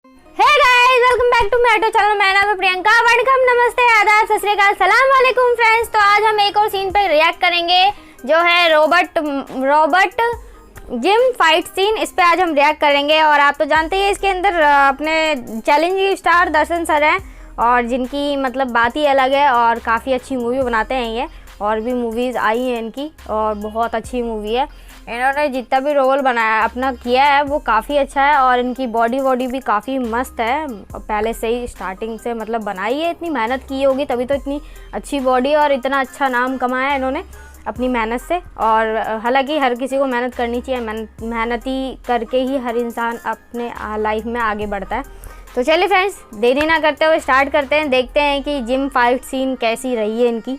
Hey guys, welcome back to my YouTube channel. मेरा नाम है प्रियंका। वणकम, नमस्ते, आदाब, सत श्री अकाल, सलाम वालेकुम फ्रेंड्स। तो आज हम एक और सीन पे रिएक्ट करेंगे जो है रोबोट जिम फाइट सीन। इस पे आज हम रिएक्ट करेंगे। और आप तो जानते ही इसके अंदर अपने चैलेंजिंग स्टार दर्शन सर हैं और जिनकी मतलब बात ही अलग है और काफ़ी अच्छी मूवी बनाते हैं ये। और भी मूवीज़ आई हैं इनकी और बहुत अच्छी मूवी है। इन्होंने जितना भी रोल बनाया अपना किया है वो काफ़ी अच्छा है और इनकी बॉडी भी काफ़ी मस्त है। पहले से ही स्टार्टिंग से मतलब बनाई है, इतनी मेहनत की होगी तभी तो इतनी अच्छी बॉडी और इतना अच्छा नाम कमाया है इन्होंने अपनी मेहनत से। और हालांकि हर किसी को मेहनत करनी चाहिए, मेहनती करके ही हर इंसान अपने लाइफ में आगे बढ़ता है। तो चलिए फ्रेंड्स, देरी ना करते हुए स्टार्ट करते हैं। देखते हैं कि जिम फाइट सीन कैसी रही है इनकी।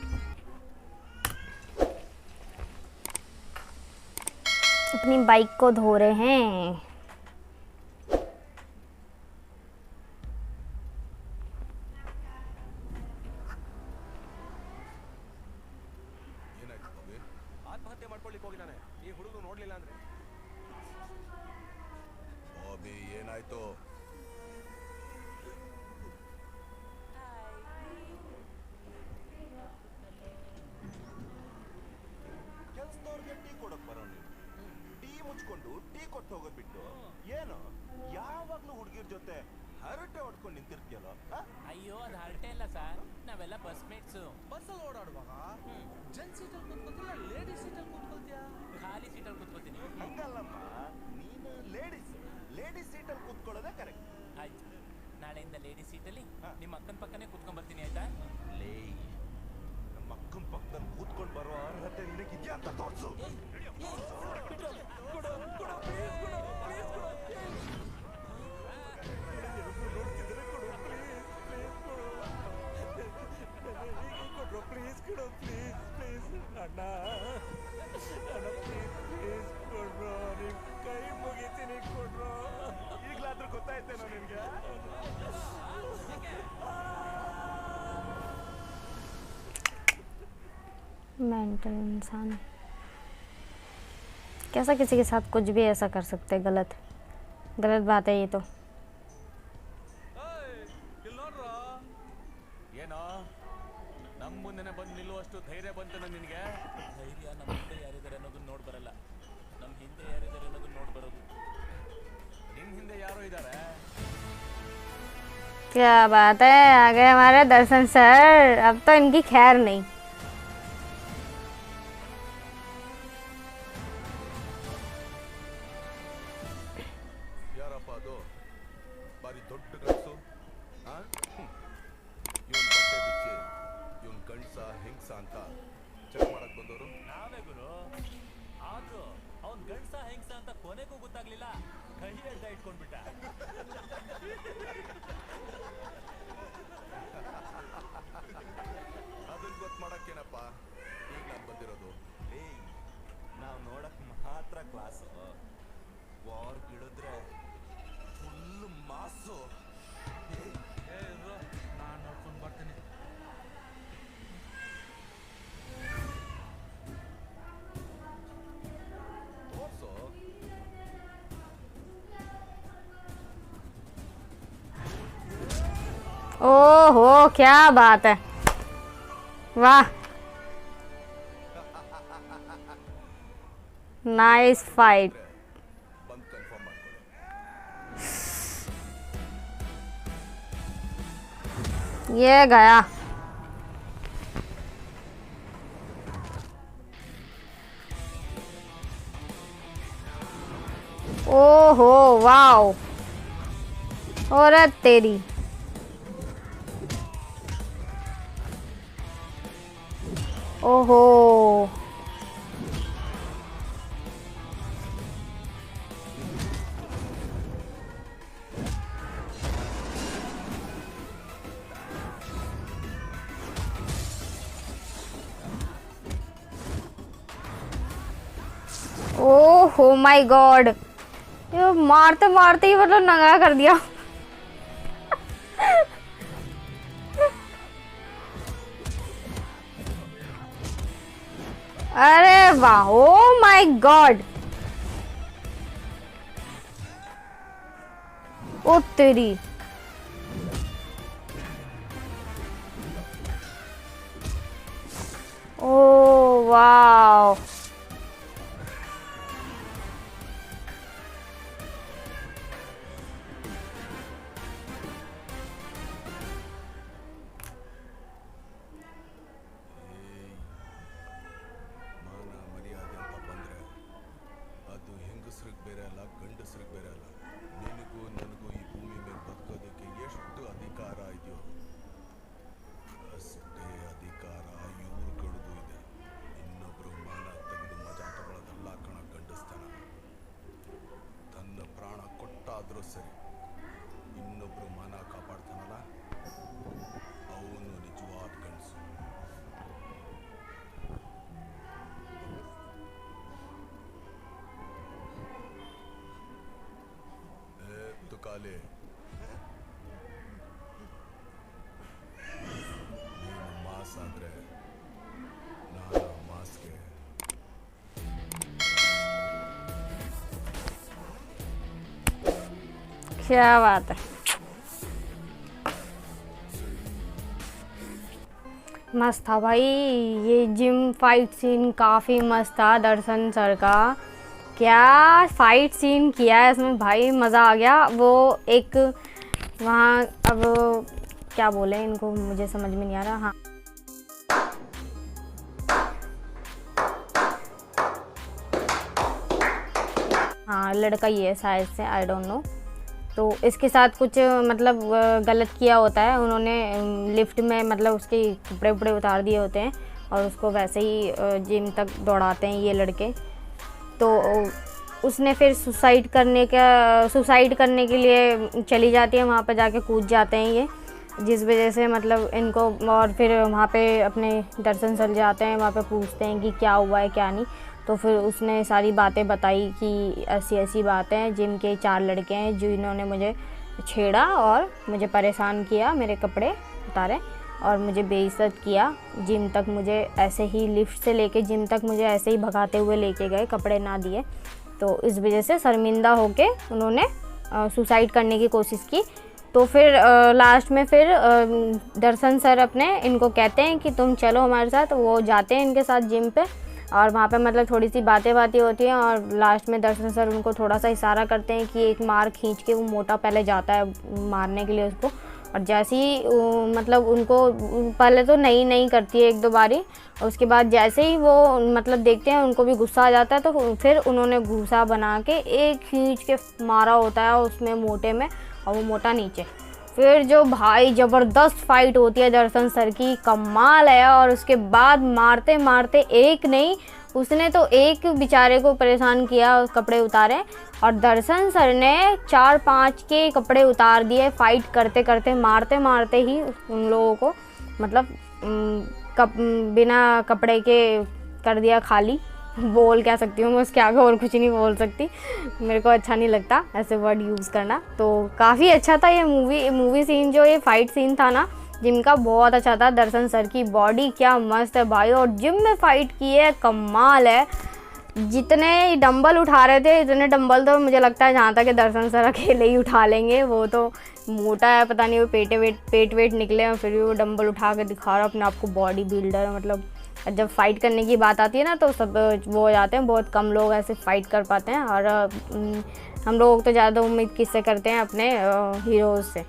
अपनी बाइक को धो रहे हैं। ಆತ್ಮಹತ್ಯೆ ಮಾಡ್ಕೊಳ್ಳಿಕ್ಕೆ ಹೋಗಿದ್ದಾನೆ ಈ ಹುಡುಗ ನೋಡ್ಲಿಲ್ಲ ಅಂದ್ರೆ ಅಭಿ ಏನಾಯ್ತು? ಕೆಲ್ಸದವ್ರಿಗೆ ಟೀ ಕೊಡಕ್ ಬರೋ ನೀವು ಟೀ ಮುಚ್ಕೊಂಡು ಟೀ ಕೊಟ್ಟು ಹೋಗೋದ್ ಬಿಟ್ಟು ಏನು ಯಾವಾಗ್ಲೂ ಹುಡುಗಿರ್ ಜೊತೆ ಹರಟೆ ಹೊಡ್ಕೊಂಡು ನಿಂತಿರ್ತೀಯಲ್ಲ? ಅಯ್ಯೋ ಅದು ಹರಟೆ ಇಲ್ಲ ಸರ್, ನಾವೆಲ್ಲ ಬಸ್ ಮೇಟ್ಸು. ಬಸ್ಸಲ್ಲಿ ಓಡಾಡುವಾಗ ಜೆಂಟ್ ಸೀಟಲ್ಲಿ ಕೂತ್ಕೊಳ್ತೀಯ ಲೇಡೀಸ್ ಸೀಟಲ್ಲಿ ಕೂತ್ಕೊಳ್ತೀಯ? ಖಾಲಿ ಸೀಟಲ್ಲಿ ಕೂತ್ಕೋತೀನಿ. ಹಂಗಲ್ಲಮ್ಮ, ನೀನು ಲೇಡೀಸ್ ಸೀಟಲ್ಲಿ ಕೂತ್ಕೊಳ್ಳೋದೇ ಕರೆಕ್ಟ್. ಆಯ್ತು, ನಾಳೆಯಿಂದ ಲೇಡೀಸ್ ಸೀಟಲ್ಲಿ ಹಾ. ನಿಮ್ಮ ಅಕ್ಕನ ಪಕ್ಕನೇ ಕೂತ್ಕೊಂಡ್ ಬರ್ತೀನಿ, ಆಯ್ತಾ? ಲೇ, ನಮ್ಮ ಅಕ್ಕನ ಪಕ್ಕದಲ್ಲಿ ಕೂತ್ಕೊಂಡು ಬರೋ ಅರ್ಹತೆ ನಿನಗಿದ್ಯಾ ಅಂತ ತೋರ್ಸು. ಪ್ಲೀಸ್ ಕೊಡು ಅಣ್ಣ, ಪ್ಲೀಸ್ ಕೊಡ್ರೋ, ನಿಮ್ ಕೈ ಮುಗಿತೀನಿ ಕೊಡ್ರೋ. ಈಗಲಾದ್ರೂ ಗೊತ್ತಾಯ್ತೇನೋ ನಿನ್ಗೆ? मेंटल इंसान कैसा किसी के साथ कुछ भी ऐसा कर सकते हैं? गलत बात है ये तो। ಏನೋ ನಮ್ಮ ಮುಂದೆನೆ ಬಂದು ನಿಲ್ಲುವಷ್ಟು ಧೈರ್ಯ ಬಂತು ನಿನಗೆ? ಧೈರ್ಯ ನಮ್ಮ ಹಿಂದೆ ಯಾರಿದ್ದಾರೆ ಅನ್ನೋದನ್ನ ನೋಡ್ ಬರಲ್ಲ, ನಮ್ಮ ಹಿಂದೆ ಯಾರಿದ್ದಾರೆ ಅನ್ನೋದನ್ನ ನೋಡ್ ಬರೋದು. ನಿನ್ ಹಿಂದೆ ಯಾರೋ ಇದ್ದಾರೆ? क्या बात है, आ गए हमारे दर्शन सर। अब तो इनकी खैर नहीं। ಯಾರಪ್ಪ ಅದು? ಬಾರಿ ದೊಡ್ಡ ಗಂಡಸು. ಇವನ್ ಬಟ್ಟೆ ಬಿಚ್ಚಿ ಇವನ್ ಗಂಡಸ ಹೆಂಗ್ಸ ಅಂತ ಚೆಕ್ ಮಾಡಕ್ ಬಂದವರು. ನಾವೇ ಗುರು, ಆದ್ರೂ ಅವ್ನ್ ಗಂಡ್ಸ ಹೆಂಗ್ಸ ಅಂತ ಕೊನೆಗೂ ಗೊತ್ತಾಗ್ಲಿಲ್ಲ, ಕೈ ಅಡ್ಡ ಇಟ್ಕೊಂಡ್ಬಿಟ್ಟ. ಅದನ್ನ ಗೊತ್ತು ಮಾಡಕ್ಕೇನಪ್ಪ ಈಗ ನಾನು ಬಂದಿರೋದು. ನಾವು ನೋಡಕ್ ಮಾತ್ರ ಕ್ಲಾಸ್, ವಾರ್ ಗಿಳಿದ್ರೆ ಫುಲ್ ಮಾಸು. ನಾನು ನೋಡ್ಕೊಂಡು ಬರ್ತೀನಿ. ತೋರ್ಸು. ओहो, क्या बात है, वाह, नाइस फाइट। ಬಂದು ಕನ್ಫರ್ಮ್ ಮಾಡ್ಕೊಳ್ಳಿ. ये गया। ओहो वाओ, औरत तेरी। ओहो, ओहो माय गॉड, ये मारते मारते ही मतलब नंगा कर दिया। अरे वाह, ओ माय गॉड, ओ तेरी। Oh wow. ಮಾನ ಮರ್ಯಾದೆ ಅಂತ ಬಂದ್ರೆ ಅದು ಹೆಂಗಸ್ರಿಗೆ ಬೇರೆ ಅಲ್ಲ, ಗಂಡಸ್ರಿಗೆ ಬೇರೆ ಅಲ್ಲ. ನಿನಗೂ ನನಗೂ ಈ ಭೂಮಿ ಮೇಲೆ ಬದುಕೋದಕ್ಕೆ ಎಷ್ಟು ಅಧಿಕಾರ ಇದೆಯೋ ಅಷ್ಟೇ ಅಧಿಕಾರ ಇವ್ರುಗಳಿಗೂ ಇದೆ. ಇನ್ನೊಬ್ರು ಮಾನ ತೆಗೆದು ಮಜಾ ತಗೊಳ್ಳೋದಲ್ಲ ಕಣ ಗಂಡಸ್ತನ. ತನ್ನ ಪ್ರಾಣ ಕೊಟ್ಟಾದ್ರೂ ಸರಿ ಇನ್ನೊಬ್ರು ಮಾನ ಕಾಪಾಡ್ತಾನಲ್ಲ ಅವನು ನಿಜವಾದ ಗಂಡಸು. ತುಕಾಲೆ, ನೀನು ಮಾಸ್ ಆದ್ರೆ ನಾನು ಮಾಸ್ಗೆ. क्या बात है। मस्त था भाई, ये जिम फाइट सीन काफ़ी मस्त था दर्शन सर का। क्या फाइट सीन किया है इसमें भाई, मज़ा आ गया। वो एक वहाँ, अब क्या बोले इनको, मुझे समझ में नहीं आ रहा। हाँ हाँ, लड़का ही है शायद से, आई डोंट नो। तो इसके साथ कुछ मतलब गलत किया होता है उन्होंने, लिफ्ट में मतलब उसके कपड़े उपड़े उतार दिए होते हैं और उसको वैसे ही जिम तक दौड़ाते हैं ये लड़के। तो उसने फिर सुसाइड करने के लिए चली जाती है, वहाँ पर जाके कूद जाते हैं ये, जिस वजह से मतलब इनको, और फिर वहाँ पे अपने दर्शन सर जाते हैं, वहाँ पे पूछते हैं कि क्या हुआ है क्या नहीं। तो फिर उसने सारी बातें बताई कि ऐसी ऐसी बातें हैं, जिम के 4 लड़के हैं जिन्होंने मुझे छेड़ा और मुझे परेशान किया, मेरे कपड़े उतारे और मुझे बेइज्जत किया। जिम तक मुझे ऐसे ही, लिफ्ट से लेके जिम तक मुझे ऐसे ही भगाते हुए लेके गए, कपड़े ना दिए। तो इस वजह से शर्मिंदा होके उन्होंने सुसाइड करने की कोशिश की। तो फिर लास्ट में फिर दर्शन सर अपने इनको कहते हैं कि तुम चलो हमारे साथ। वो जाते हैं इनके साथ जिम पे और वहाँ पे मतलब थोड़ी सी बातें होती हैं और लास्ट में दर्शन सर उनको थोड़ा सा इशारा करते हैं कि एक मार खींच के वो मोटा पहले जाता है मारने के लिए उसको। और जैसे ही मतलब उनको पहले तो नहीं करती है 1-2 बारी, और उसके बाद जैसे ही वो मतलब देखते हैं उनको भी गुस्सा आ जाता है, तो फिर उन्होंने घूसा बना के एक खींच के मारा होता है उसमें मोटे में, और वो मोटा नीचे। फिर जो भाई ज़बरदस्त फाइट होती है दर्शन सर की, कमाल है। और उसके बाद मारते मारते एक नहीं, उसने तो एक बेचारे को परेशान किया, कपड़े उतारे, और दर्शन सर ने 4-5 के कपड़े उतार दिए फाइट करते करते, मारते मारते ही उन लोगों को मतलब बिना कपड़े के कर दिया खाली। बोल क्या सकती हूँ मैं उसके आगे, और कुछ नहीं बोल सकती, मेरे को अच्छा नहीं लगता ऐसे वर्ड यूज़ करना। तो काफ़ी अच्छा था ये मूवी सीन, जो ये फाइट सीन था ना जिम का, बहुत अच्छा था। दर्शन सर की बॉडी क्या मस्त है भाई, और जिम में फ़ाइट की है, कमाल है। जितने डंबल उठा रहे थे, इतने डंबल तो मुझे लगता है जहाँ तक कि दर्शन सर अकेले ही उठा लेंगे। वो तो मोटा है, पता नहीं वो पेट वेट निकले और फिर भी वो डंबल उठा के दिखा रहा अपने आप को बॉडी बिल्डर। मतलब जब फाइट करने की बात आती है ना तो सब वो हो जाते हैं, बहुत कम लोग ऐसे फाइट कर पाते हैं। और हम लोग तो ज़्यादा उम्मीद किससे करते हैं, अपने हीरोज़ से।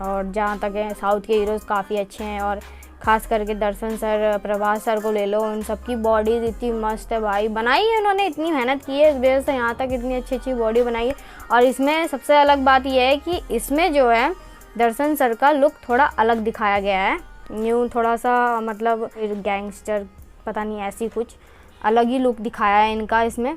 और जहाँ तक है साउथ के हीरोज़ काफ़ी अच्छे हैं, और ख़ास करके दर्शन सर, प्रभास सर को ले लो, उन सबकी बॉडीज़ इतनी मस्त है भाई, बनाई है उन्होंने, इतनी मेहनत की है, इस वजह से यहाँ तक इतनी अच्छी बॉडी बनाई है। और इसमें सबसे अलग बात यह है कि इसमें जो है दर्शन सर का लुक थोड़ा अलग दिखाया गया है, न्यू थोड़ा सा, मतलब गैंगस्टर पता नहीं, ऐसी कुछ अलग ही लुक दिखाया है इनका इसमें।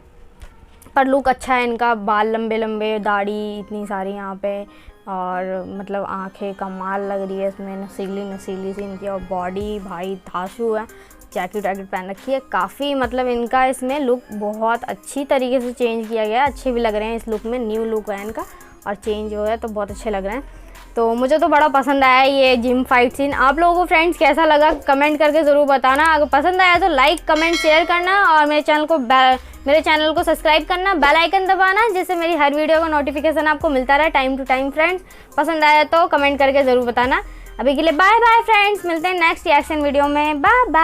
पर लुक अच्छा है इनका, बाल लंबे लंबे, दाढ़ी इतनी सारी यहाँ पे, और मतलब आंखें कमाल लग रही है इसमें, नसीली सी इनकी, और बॉडी भाई धांसू है, जैकेट पहन रखी है। काफ़ी मतलब इनका इसमें लुक बहुत अच्छी तरीके से चेंज किया गया है, अच्छे भी लग रहे हैं इस लुक में, न्यू लुक है इनका, और चेंज हो है तो बहुत अच्छे लग रहे हैं। तो मुझे तो बड़ा पसंद आया ये जिम फाइट सीन। आप लोगों को फ्रेंड्स कैसा लगा कमेंट करके ज़रूर बताना। अगर पसंद आया तो लाइक कमेंट शेयर करना और मेरे चैनल को सब्सक्राइब करना, बेल आइकन दबाना, जिससे मेरी हर वीडियो का नोटिफिकेशन आपको मिलता रहे टाइम टू टाइम। फ्रेंड्स पसंद आया तो कमेंट करके ज़रूर बताना। अभी के लिए बाय बाय फ्रेंड्स, मिलते हैं नेक्स्ट रिएक्शन वीडियो में। Bye bye.